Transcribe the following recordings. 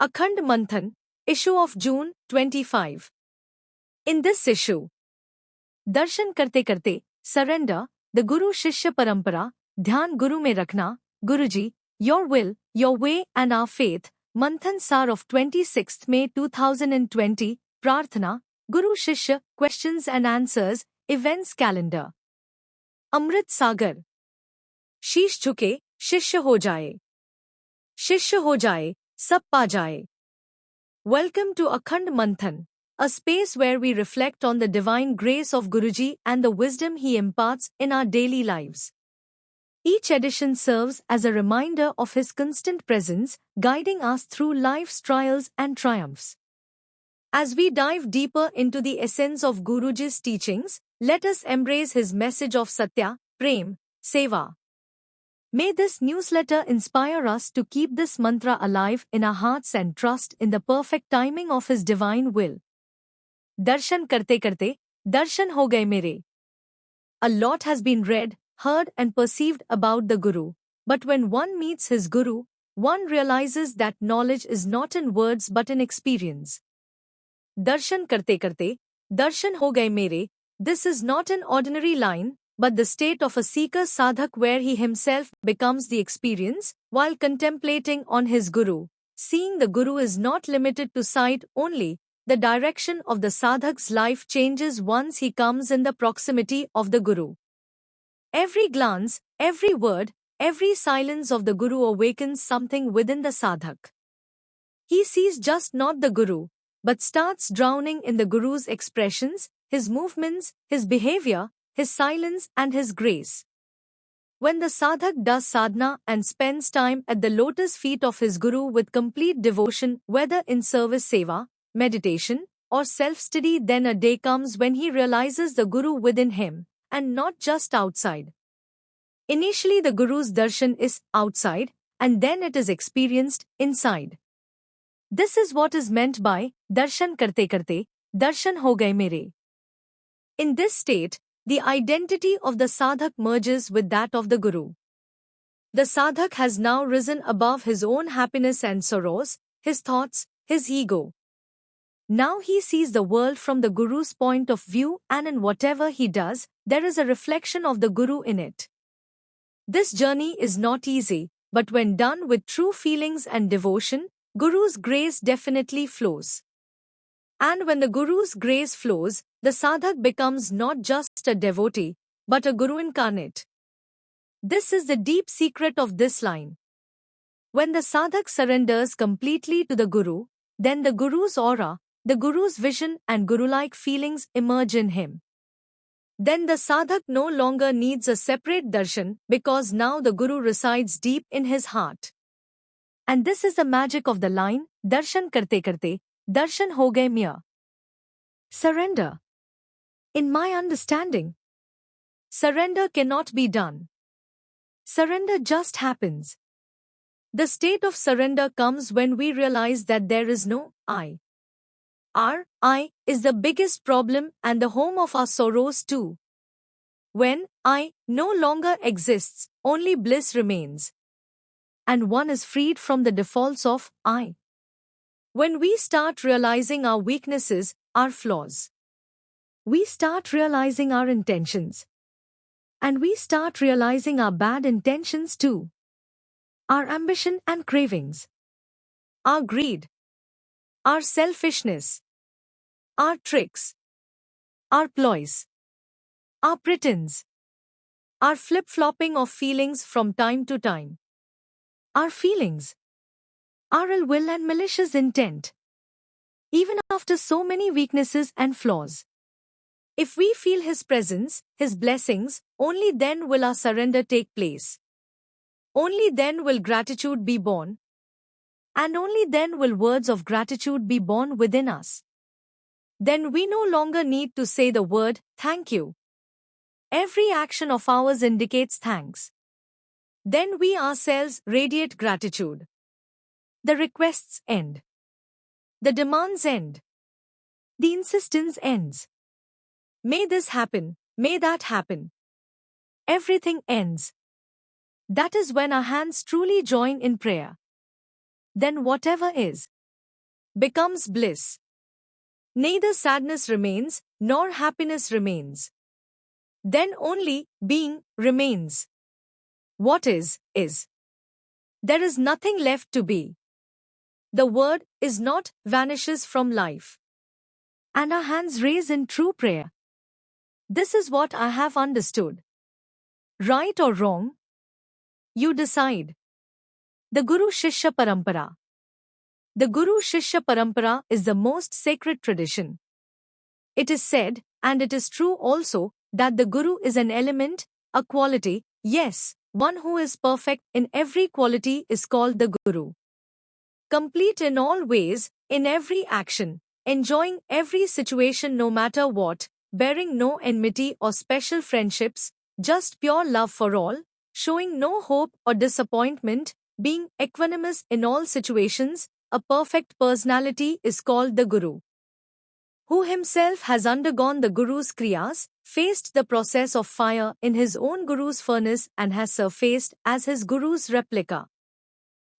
Akhand Manthan, issue of June 25. In this issue, Darshan Karte Karte, Surrender, the Guru Shishya Parampara, Dhyan Guru mein rakhna, Guruji, your will, your way and our faith, Manthan Sar of 26th May 2020, Prarthana, Guru Shishya, questions and answers, events calendar. Amrit Sagar. शीश झुके, शिष्य हो जाए. शिष्य हो जाए, सब पा जाए. Welcome to Akhand Manthan, a space where we reflect on the divine grace of Guruji and the wisdom he imparts in our daily lives. Each edition serves as a reminder of his constant presence, guiding us through life's trials and triumphs. As we dive deeper into the essence of Guruji's teachings, let us embrace his message of Satya, Prem, Seva. May this newsletter inspire us to keep this mantra alive in our hearts and trust in the perfect timing of His divine will. Darshan karte karte, darshan ho gaye mere. A lot has been read, heard and perceived about the Guru, but when one meets his Guru, one realizes that knowledge is not in words but in experience. Darshan karte karte, darshan ho gaye mere, this is not an ordinary line, but the state of a seeker sadhak where he himself becomes the experience, while contemplating on his Guru. Seeing the Guru is not limited to sight only, the direction of the sadhak's life changes once he comes in the proximity of the Guru. Every glance, every word, every silence of the Guru awakens something within the sadhak. He sees just not the Guru, but starts drowning in the Guru's expressions, his movements, his behavior, his silence and his grace. When the sadhak does sadhana and spends time at the lotus feet of his Guru with complete devotion, whether in service seva, meditation, or self-study, then a day comes when he realizes the Guru within him, and not just outside. Initially the Guru's darshan is outside, and then it is experienced inside. This is what is meant by darshan karte karte, darshan ho gaye mere. In this state, the identity of the sadhak merges with that of the Guru. The sadhak has now risen above his own happiness and sorrows, his thoughts, his ego. Now he sees the world from the Guru's point of view, and in whatever he does, there is a reflection of the Guru in it. This journey is not easy, but when done with true feelings and devotion, Guru's grace definitely flows. And when the Guru's grace flows, the sadhak becomes not just a devotee, but a Guru incarnate. This is the deep secret of this line. When the sadhak surrenders completely to the Guru, then the Guru's aura, the Guru's vision and Guru-like feelings emerge in him. Then the sadhak no longer needs a separate darshan because now the Guru resides deep in his heart. And this is the magic of the line, darshan karte karte, darshan ho gaye mere. Surrender. In my understanding, surrender cannot be done. Surrender just happens. The state of surrender comes when we realize that there is no I. Our I is the biggest problem and the home of our sorrows too. When I no longer exists, only bliss remains. And one is freed from the defaults of I. When we start realizing our weaknesses, our flaws, we start realizing our intentions. And we start realizing our bad intentions too. Our ambition and cravings. Our greed. Our selfishness. Our tricks. Our ploys. Our pretense. Our flip-flopping of feelings from time to time. Our feelings. Our ill will and malicious intent. Even after so many weaknesses and flaws. If we feel His presence, His blessings, only then will our surrender take place. Only then will gratitude be born. And only then will words of gratitude be born within us. Then we no longer need to say the word, thank you. Every action of ours indicates thanks. Then we ourselves radiate gratitude. The requests end. The demands end. The insistence ends. May this happen, may that happen. Everything ends. That is when our hands truly join in prayer. Then whatever is, becomes bliss. Neither sadness remains, nor happiness remains. Then only being remains. What is, is. There is nothing left to be. The word is not vanishes from life. And our hands raise in true prayer. This is what I have understood. Right or wrong? You decide. The Guru Shishya Parampara. The Guru Shishya Parampara is the most sacred tradition. It is said, and it is true also, that the Guru is an element, a quality, yes, one who is perfect in every quality is called the Guru. Complete in all ways, in every action, enjoying every situation no matter what, bearing no enmity or special friendships, just pure love for all, showing no hope or disappointment, being equanimous in all situations, a perfect personality is called the Guru. Who himself has undergone the Guru's kriyas, faced the process of fire in his own Guru's furnace and has surfaced as his Guru's replica.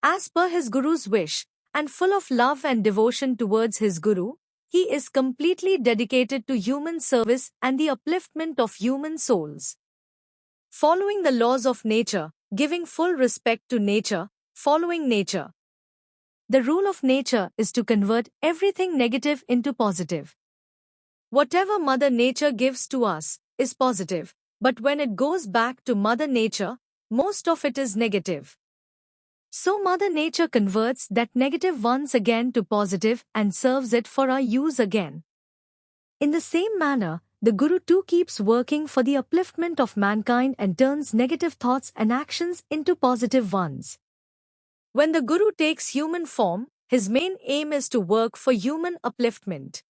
As per his Guru's wish, and full of love and devotion towards his Guru, he is completely dedicated to human service and the upliftment of human souls. Following the laws of nature, giving full respect to nature, following nature. The rule of nature is to convert everything negative into positive. Whatever Mother Nature gives to us is positive, but when it goes back to Mother Nature, most of it is negative. So Mother Nature converts that negative once again to positive and serves it for our use again. In the same manner, the Guru too keeps working for the upliftment of mankind and turns negative thoughts and actions into positive ones. When the Guru takes human form, his main aim is to work for human upliftment.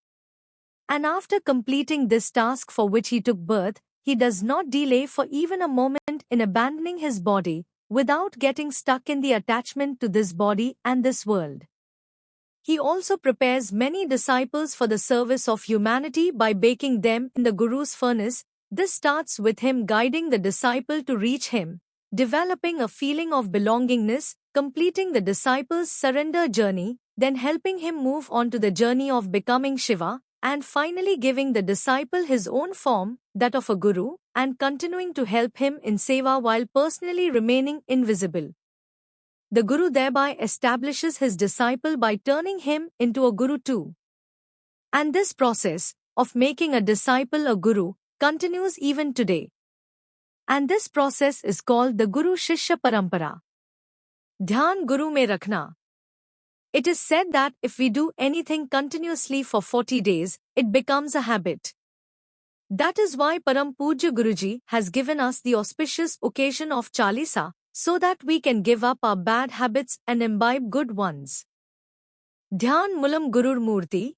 And after completing this task for which he took birth, he does not delay for even a moment in abandoning his body, without getting stuck in the attachment to this body and this world. He also prepares many disciples for the service of humanity by baking them in the Guru's furnace. This starts with him guiding the disciple to reach him, developing a feeling of belongingness, completing the disciple's surrender journey, then helping him move on to the journey of becoming Shiva, and finally giving the disciple his own form, that of a Guru, and continuing to help him in seva while personally remaining invisible. The Guru thereby establishes his disciple by turning him into a Guru too. And this process of making a disciple a Guru continues even today. And this process is called the Guru Shishya Parampara. Dhyan Guru mein rakhna. It is said that if we do anything continuously for 40 days, it becomes a habit. That is why Param Pujya Guruji has given us the auspicious occasion of Chalisa, so that we can give up our bad habits and imbibe good ones. Dhyan Mulam Gurur Murti,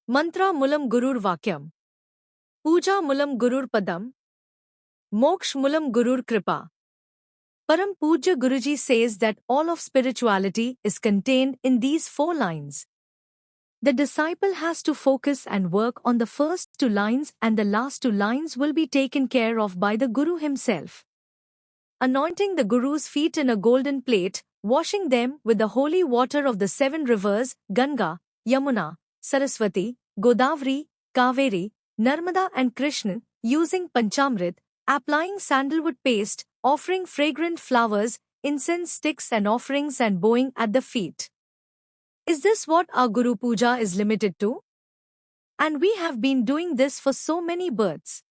Mantra Mulam Gurur Vakyam, Puja Mulam Gurur Padam, Moksh Mulam Gurur Kripa. Param Pujya Guruji says that all of spirituality is contained in these 4 lines. The disciple has to focus and work on the first 2 lines, and the last 2 lines will be taken care of by the Guru himself. Anointing the Guru's feet in a golden plate, washing them with the holy water of the 7 rivers, Ganga, Yamuna, Saraswati, Godavari, Kaveri, Narmada and Krishna, using Panchamrit, applying sandalwood paste, offering fragrant flowers, incense sticks and offerings and bowing at the feet. Is this what our Guru Puja is limited to? And we have been doing this for so many births.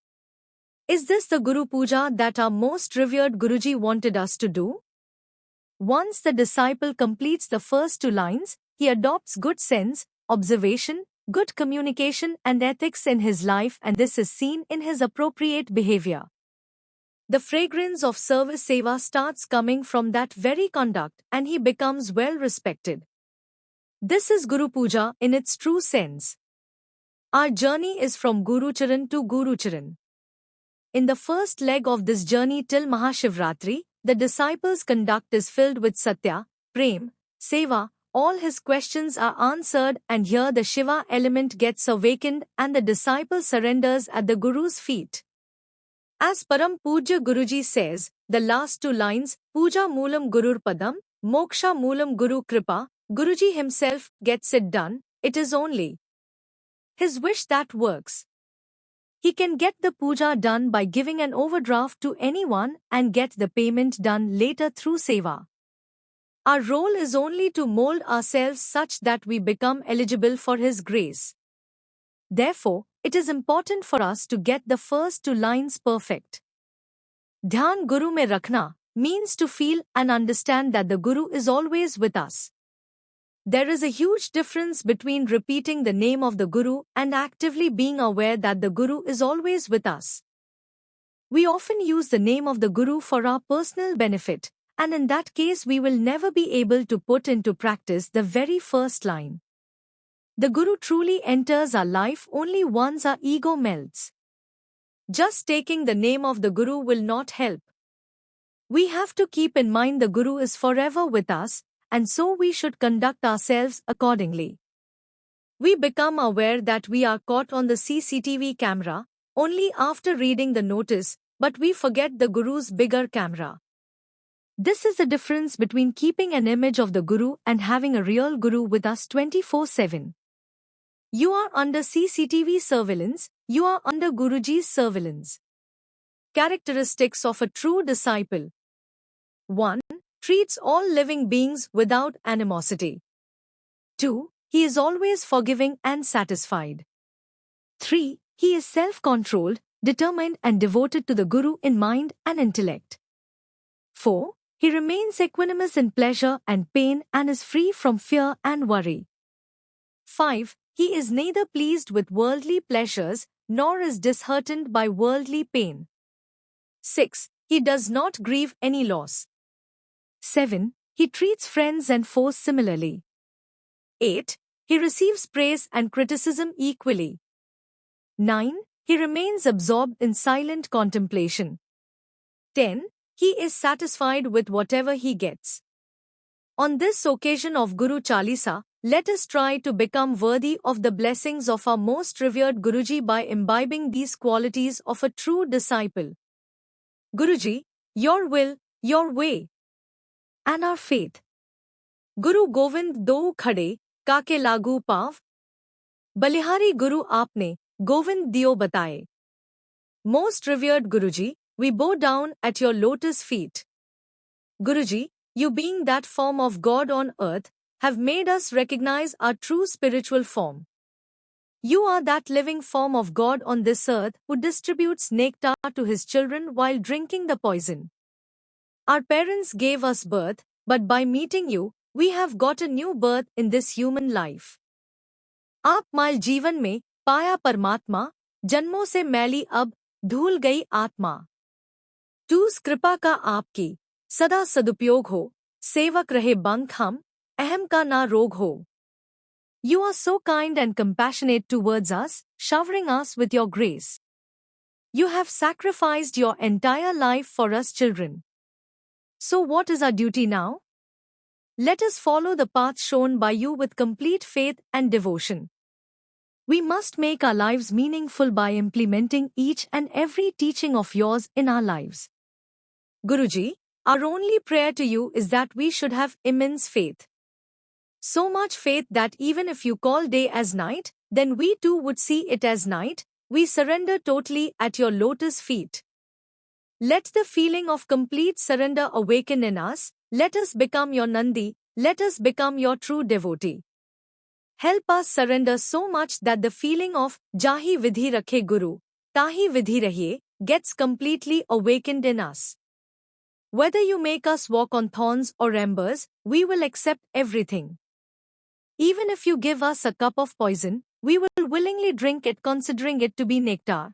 Is this the Guru Puja that our most revered Guruji wanted us to do? Once the disciple completes the first 2 lines, he adopts good sense, observation, good communication and ethics in his life, and this is seen in his appropriate behavior. The fragrance of service seva starts coming from that very conduct, and he becomes well respected. This is Guru Puja in its true sense. Our journey is from Guru Charan to Guru Charan. In the first leg of this journey till Mahashivratri, the disciple's conduct is filled with Satya, Prem, Seva. All his questions are answered, and here the Shiva element gets awakened and the disciple surrenders at the Guru's feet. As Param Pujya Guruji says, the last 2 lines, Puja Moolam Gurur Padam, Moksha Moolam Guru Kripa, Guruji himself gets it done, it is only his wish that works. He can get the puja done by giving an overdraft to anyone and get the payment done later through seva. Our role is only to mold ourselves such that we become eligible for His grace. Therefore, it is important for us to get the first two lines perfect. Dhyan Guru mein rakhna means to feel and understand that the Guru is always with us. There is a huge difference between repeating the name of the Guru and actively being aware that the Guru is always with us. We often use the name of the Guru for our personal benefit, and in that case we will never be able to put into practice the very first line. The Guru truly enters our life only once our ego melts. Just taking the name of the Guru will not help. We have to keep in mind the Guru is forever with us, and so we should conduct ourselves accordingly. We become aware that we are caught on the CCTV camera only after reading the notice, but we forget the Guru's bigger camera. This is the difference between keeping an image of the Guru and having a real Guru with us 24/7. You are under CCTV surveillance, you are under Guruji's surveillance. Characteristics of a true disciple. 1. Treats all living beings without animosity. 2. He is always forgiving and satisfied. 3. He is self-controlled, determined and devoted to the Guru in mind and intellect. 4. He remains equanimous in pleasure and pain and is free from fear and worry. 5. He is neither pleased with worldly pleasures nor is disheartened by worldly pain. 6. He does not grieve any loss. 7. He treats friends and foes similarly. 8. He receives praise and criticism equally. 9. He remains absorbed in silent contemplation. 10. He is satisfied with whatever he gets. On this occasion of Guru Chalisa, let us try to become worthy of the blessings of our most revered Guruji by imbibing these qualities of a true disciple. Guruji, your will, your way, and our faith. Guru Govind do khade, काके लागू पाव. Balihari Guru aapne, Govind diyo bataye. Most revered Guruji, we bow down at your lotus feet. Guruji, you being that form of God on earth, have made us recognize our true spiritual form. You are that living form of God on this earth who distributes nectar to his children while drinking the poison. Our parents gave us birth, but by meeting you, we have got a new birth in this human life. आप माल जीवन में पाया परमात्मा, जन्मों से मैली अब धूल गई आत्मा. टूस कृपा का आपकी सदा सदुपयोग हो, सेवक रहे बंक हम, अहम का ना रोग हो. You are so kind and compassionate towards us, showering us with your grace. You have sacrificed your entire life for us children. So what is our duty now? Let us follow the path shown by you with complete faith and devotion. We must make our lives meaningful by implementing each and every teaching of yours in our lives. Guruji, our only prayer to you is that we should have immense faith. So much faith that even if you call day as night, then we too would see it as night. We surrender totally at your lotus feet. Let the feeling of complete surrender awaken in us. Let us become your Nandi. Let us become your true devotee. Help us surrender so much that the feeling of Jahi Vidhi Rakhe Guru, Tahi Vidhi Rahiye gets completely awakened in us. Whether you make us walk on thorns or embers, we will accept everything. Even if you give us a cup of poison, we will willingly drink it considering it to be nectar.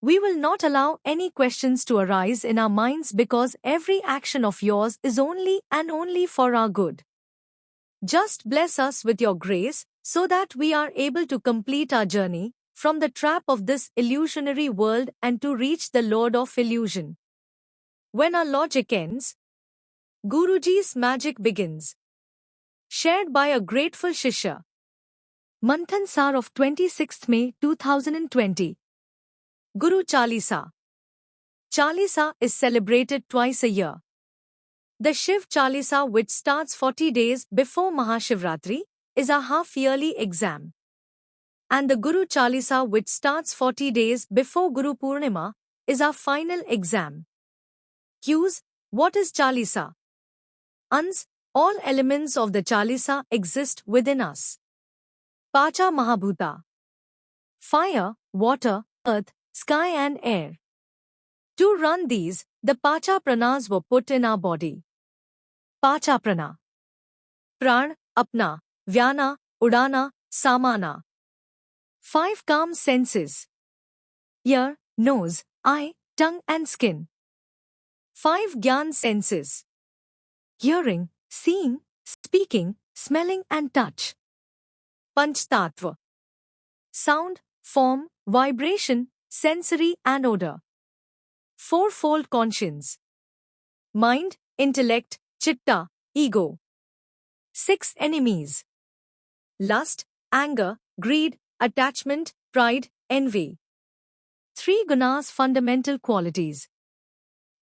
We will not allow any questions to arise in our minds because every action of yours is only and only for our good. Just bless us with your grace so that we are able to complete our journey from the trap of this illusionary world and to reach the Lord of illusion. When our logic ends, Guruji's magic begins. Shared by a grateful Shishya. Manthan Sar of 26th May 2020. Guru Chalisa. Chalisa is celebrated twice a year. The Shiv Chalisa, which starts 40 days before Mahashivratri, is a half-yearly exam. And the Guru Chalisa, which starts 40 days before Guru Purnima, is our final exam. Q's. What is Chalisa? Ans. All elements of the Chalisa exist within us. Pacha Mahabhuta. Fire, water, earth, sky and air. To run these, the Pacha Pranas were put in our body. Pacha Prana. Pran, Apna, Vyana, Udana, Samana. 5 calm senses. Ear, nose, eye, tongue and skin. 5 Gyan senses. Hearing, seeing, speaking, smelling and touch. Panch Tattva. Sound, form, vibration, sensory and odor. 4-fold conscience. Mind, intellect, chitta, ego. 6 enemies. Lust, anger, greed, attachment, pride, envy. 3 gunas, fundamental qualities.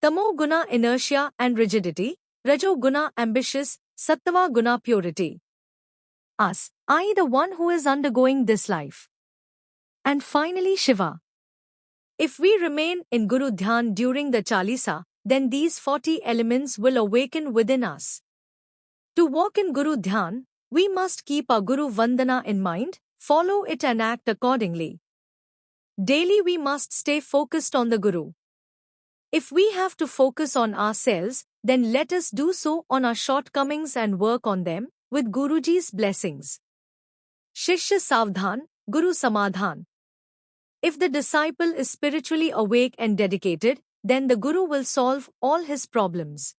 Tamo guna, inertia and rigidity. Rajo guna, ambitious. Sattva guna, purity. Us, I, the one who is undergoing this life. And finally Shiva. If we remain in Guru Dhyan during the Chalisa, then these 40 elements will awaken within us. To walk in Guru Dhyan, we must keep our Guru Vandana in mind, follow it and act accordingly. Daily we must stay focused on the Guru. If we have to focus on ourselves, then let us do so on our shortcomings and work on them, with Guruji's blessings. Shishya Savdhan, Guru Samadhan. If the disciple is spiritually awake and dedicated, then the Guru will solve all his problems.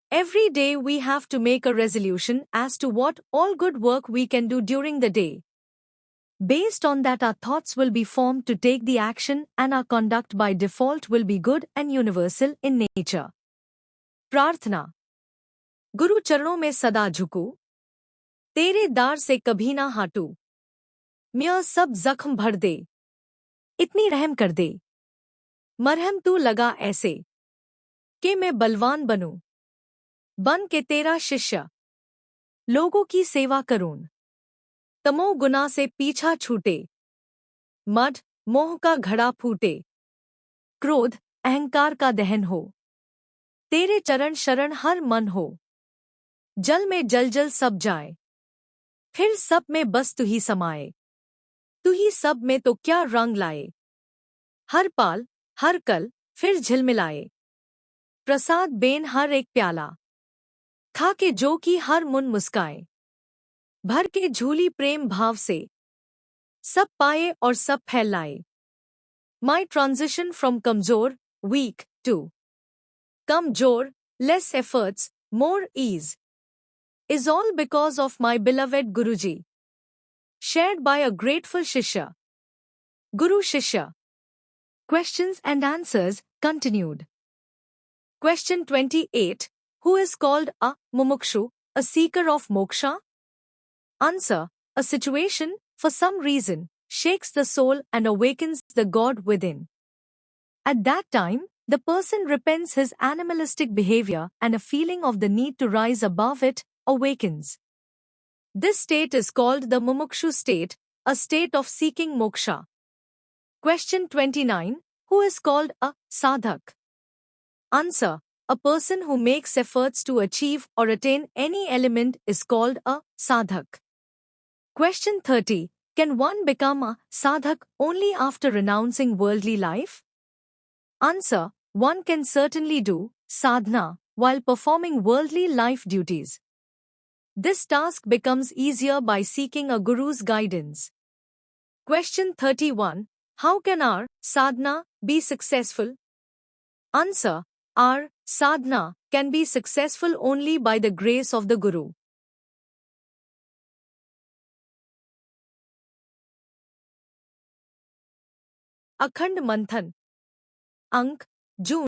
Every day we have to make a resolution as to what all good work we can do during the day. Based on that, our thoughts will be formed to take the action and our conduct by default will be good and universal in nature. प्रार्थना. गुरु चरणों में सदा झुकूं, तेरे दार से कभी ना हटूं, म्या सब जख्म भर दे, इतनी रहम कर दे, मरहम तू लगा ऐसे कि मैं बलवान बनूं, बन के तेरा शिष्य, लोगों की सेवा करूं, तमो गुना से पीछा छूटे, मद मोह का घड़ा फूटे, क्रोध अहंकार का दहन हो, तेरे चरण शरण हर मन हो, जल में जल जल सब जाए, फिर सब में बस तू ही समाए, तू ही सब में तो क्या रंग लाए, हर पाल हर कल फिर झिलमिलाए, प्रसाद बेन हर एक प्याला, खा के जो की हर मुन मुस्काए, भर के झूली प्रेम भाव से, सब पाए और सब फैलाए. My transition from kamzor, weak, to kamjor, less efforts, more ease, is all because of my beloved Guruji. Shared by a grateful Shishya. Guru Shishya. Questions and answers continued. Question 28. Who is called a mumukshu, a seeker of moksha? Answer. A situation, for some reason, shakes the soul and awakens the God within. At that time, the person repents his animalistic behavior and a feeling of the need to rise above it awakens. This state is called the mumukshu state, a state of seeking moksha. Question 29. Who is called a sadhak? Answer. A person who makes efforts to achieve or attain any element is called a sadhak. Question 30. Can one become a sadhak only after renouncing worldly life? Answer. One can certainly do sadhana while performing worldly life duties. This task becomes easier by seeking a guru's guidance. Question 31. How can our sadhana be successful? Answer. Our sadhana can be successful only by the grace of the Guru. अखंड मंथन. अंक. जून